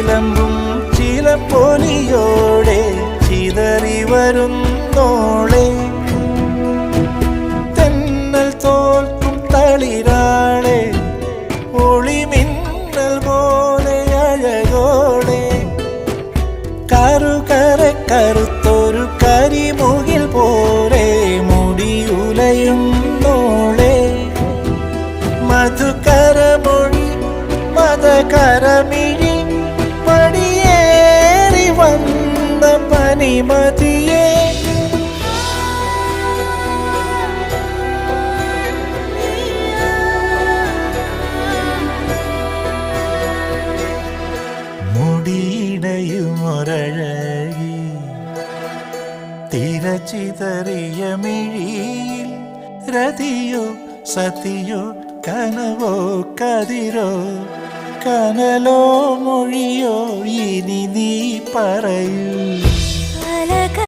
ചിലമ്പും ചിലപ്പൊലിയോടെ ചിതറി വരുന്നോളെ തെന്നൽ തോൽക്കും തളിരാളെ ഒളിമിന്നൽ പോലെ അഴകോടെ കറുത്തൊരു കരിമുകിൽ പോലെ മുടിയുലയുന്നോളെ മധുകരമൊഴി മതകരമിഴി പടിയേറി വന്ന പനിമതിയെ മുടിയിടയുമൊരഴകി തിരച്ചിതറിയ മിഴിയിൽ രതിയോ സതിയോ കനവോ കതിരോ കനലോ മൊഴിയോ ഇനി നീ പറയൂ.